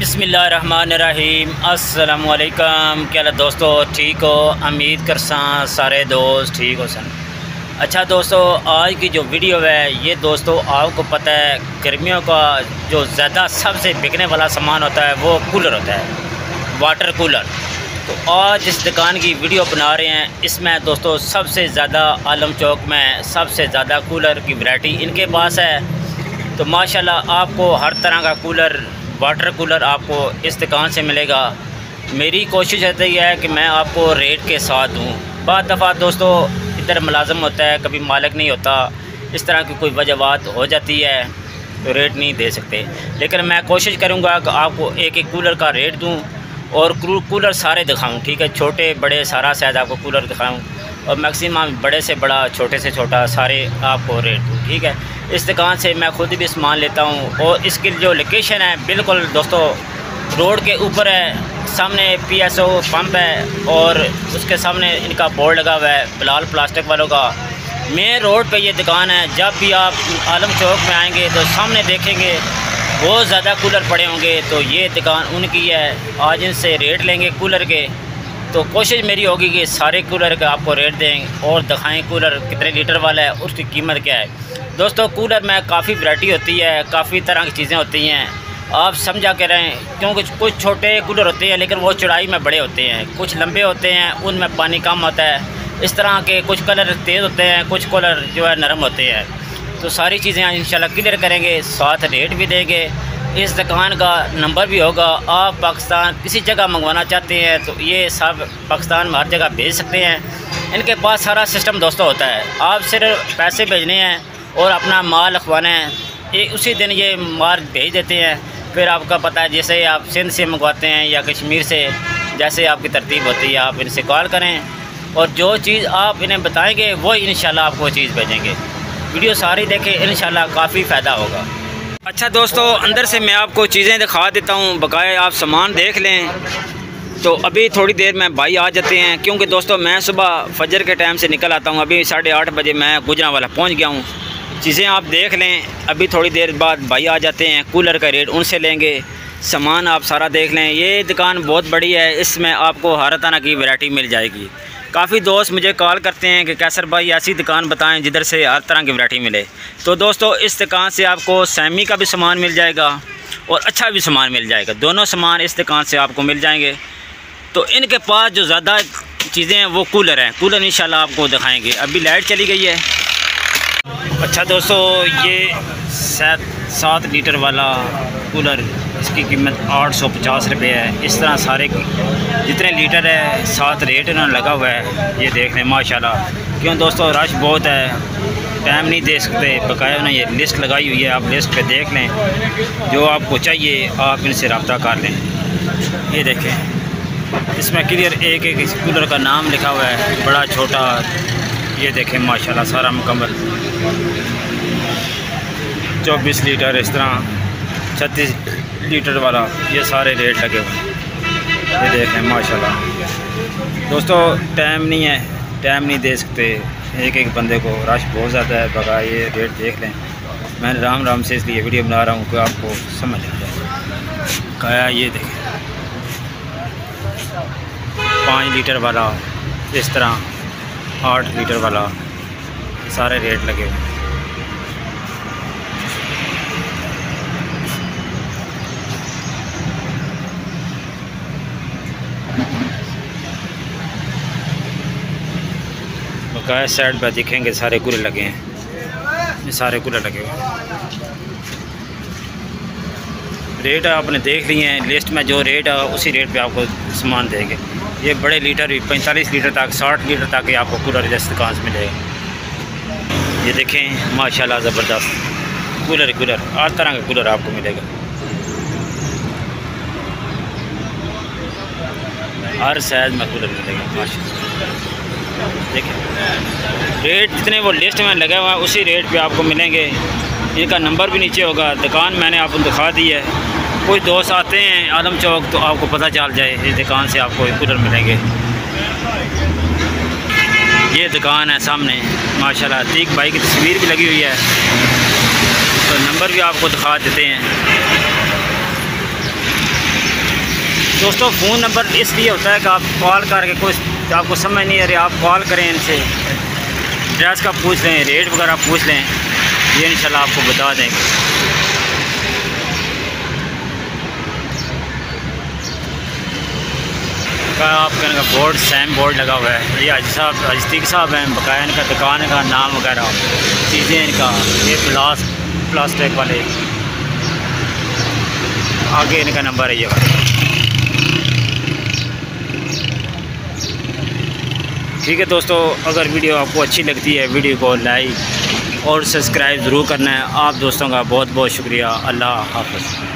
बिस्मिल्लाहिर्रहमानिर्रहीम। अस्सलामुअलैकुम। क्या दोस्तों ठीक हो? उम्मीद करसा सारे दोस्त ठीक हो सन। अच्छा दोस्तों, आज की जो वीडियो है ये दोस्तों आपको पता है गर्मियों का जो ज़्यादा सबसे बिकने वाला सामान होता है वो कूलर होता है, वाटर कूलर। तो आज इस दुकान की वीडियो बना रहे हैं। इसमें दोस्तों सबसे ज़्यादा आलम चौक में सबसे ज़्यादा कूलर की वैरायटी इनके पास है। तो माशाल्लाह आपको हर तरह का कूलर, वाटर कूलर आपको इस दुकान से मिलेगा। मेरी कोशिश रहती है कि मैं आपको रेट के साथ दूँ। बाद दफ़ा दोस्तों इधर मुलाजम होता है, कभी मालिक नहीं होता, इस तरह की कोई वजहवात हो जाती है तो रेट नहीं दे सकते। लेकिन मैं कोशिश करूँगा कि आपको एक एक कूलर का रेट दूँ और कूलर सारे दिखाऊँ। ठीक है, छोटे बड़े सारा शायद आपको कूलर दिखाऊँ और मैक्सिमम बड़े से बड़ा छोटे से छोटा सारे आपको रेट दूँ। ठीक है, इस दुकान से मैं खुद भी सामान लेता हूँ और इसकी जो लोकेशन है बिल्कुल दोस्तों रोड के ऊपर है। सामने PSO पंप है और उसके सामने इनका बोर्ड लगा हुआ है बिलाल प्लास्टिक वालों का। मेन रोड पे ये दुकान है। जब भी आप आलम चौक में आएंगे तो सामने देखेंगे बहुत ज़्यादा कूलर पड़े होंगे, तो ये दुकान उनकी है। आज इनसे रेट लेंगे कूलर के। तो कोशिश मेरी होगी कि सारे कूलर का आपको रेट दें और दिखाएं कूलर कितने लीटर वाला है, उसकी कीमत क्या है। दोस्तों कूलर में काफ़ी वैरायटी होती है, काफ़ी तरह की चीज़ें होती हैं, आप समझा के रहें। क्योंकि कुछ छोटे कूलर होते हैं लेकिन वो चौड़ाई में बड़े होते हैं, कुछ लंबे होते हैं उनमें पानी कम होता है। इस तरह के कुछ कलर तेज़ होते हैं, कुछ कूलर जो है नरम होते हैं। तो सारी चीज़ें इंशाल्लाह क्लियर करेंगे, साथ रेट भी देंगे। इस दुकान का नंबर भी होगा। आप पाकिस्तान किसी जगह मंगवाना चाहते हैं तो ये सब पाकिस्तान में हर जगह भेज सकते हैं। इनके पास सारा सिस्टम दोस्तों होता है। आप सिर्फ पैसे भेजने हैं और अपना माल रखवाना है, उसी दिन ये माल भेज देते हैं। फिर आपका पता है, जैसे आप सिंध से मंगवाते हैं या कश्मीर से, जैसे आपकी तरतीब होती है आप इनसे कॉल करें और जो चीज़ आप इन्हें बताएंगे वो इंशाल्लाह आपको चीज़ भेजेंगे। वीडियो सारी देखें, इंशाल्लाह काफ़ी फ़ायदा होगा। अच्छा दोस्तों, अंदर से मैं आपको चीज़ें दिखा देता हूँ, बकाया आप सामान देख लें। तो अभी थोड़ी देर में भाई आ जाते हैं, क्योंकि दोस्तों मैं सुबह फजर के टाइम से निकल आता हूँ। अभी 8:30 बजे मैं गुजरांवाला पहुँच गया हूँ। चीज़ें आप देख लें, अभी थोड़ी देर बाद भाई आ जाते हैं, कूलर का रेट उनसे लेंगे, सामान आप सारा देख लें। ये दुकान बहुत बड़ी है, इसमें आपको हर तरह की वैरायटी मिल जाएगी। काफ़ी दोस्त मुझे कॉल करते हैं कि कैसर भाई ऐसी दुकान बताएं जिधर से हर तरह की वैरायटी मिले। तो दोस्तों इस दुकान से आपको सेमी का भी सामान मिल जाएगा और अच्छा भी सामान मिल जाएगा। दोनों सामान इस दुकान से आपको मिल जाएंगे। तो इनके पास जो ज़्यादा चीज़ें हैं वो कूलर हैं। कूलर इंशाल्लाह आपको दिखाएँगे। अभी लाइट चली गई है। अच्छा दोस्तों, ये 7 लीटर वाला कूलर, इसकी कीमत 850 रुपये है। इस तरह सारे जितने लीटर है 7 रेट इन्होंने लगा हुआ है। ये देख लें माशाल्लाह। क्यों दोस्तों रश बहुत है, टाइम नहीं दे सकते। बकाया ना ये लिस्ट लगाई हुई है, आप लिस्ट पे देख लें, जो आपको चाहिए आप इनसे रब्ता कर लें। ये देखें, इसमें क्लियर एक एक कूलर का नाम लिखा हुआ है, बड़ा छोटा। ये देखें माशाल्लाह सारा मुकम्मल 24 लीटर, इस तरह 36 लीटर वाला, ये सारे रेट लगे हुए। ये देखें माशाल्लाह। दोस्तों टाइम नहीं है, टाइम नहीं दे सकते एक एक बंदे को, रश बहुत ज़्यादा है। बगा ये रेट देख लें। मैं राम से इसलिए वीडियो बना रहा हूँ कि आपको समझ आ जाए। काया ये देखें 5 लीटर वाला, इस तरह 8 लीटर वाला, सारे रेट लगे हुए। बकाया साइड पर दिखेंगे सारे कूलर लगे हैं, ये सारे कूलर लगे हुए। रेट आपने देख लिए हैं, लिस्ट में जो रेट है उसी रेट पे आपको सामान देंगे। ये बड़े लीटर भी 45 लीटर तक, 60 लीटर तक ये आपको कूलर इस दुकान से मिलेगा। ये देखें माशाल्लाह ज़बरदस्त कूलर हर तरह का कूलर आपको मिलेगा। हर साइज़ में कूलर मिलेगा माशाल्लाह। देखें रेट जितने वो लिस्ट में लगा हुआ है उसी रेट पे आपको मिलेंगे। इनका नंबर भी नीचे होगा। दुकान मैंने आपको दिखा दी है। कोई दोस्त आते हैं आलम चौक तो आपको पता चल जाए, इस दुकान से आपको कूलर मिलेंगे। ये दुकान है सामने माशाल्लाह। अतीक भाई की तस्वीर भी लगी हुई है, तो नंबर भी आपको दिखा देते हैं। दोस्तों फ़ोन नंबर इसलिए होता है कि आप कॉल करके कोई आपको समझ नहीं आ रही, आप कॉल करें इनसे, ड्रेस का पूछ लें, रेट वगैरह पूछ लें, ये इंशाल्लाह आपको बता देंगे। का आपका इनका बोर्ड सैम बोर्ड लगा हुआ है, ये अजतीक साहब हैं, बकाया इनका दुकान का नाम वगैरह चीज़ें इनका, ये प्लास्टिक वाले, आगे इनका नंबर है ये वाला। ठीक है दोस्तों, अगर वीडियो आपको अच्छी लगती है वीडियो को लाइक और सब्सक्राइब ज़रूर करना है। आप दोस्तों का बहुत बहुत शुक्रिया। अल्लाह हाफ़िज़।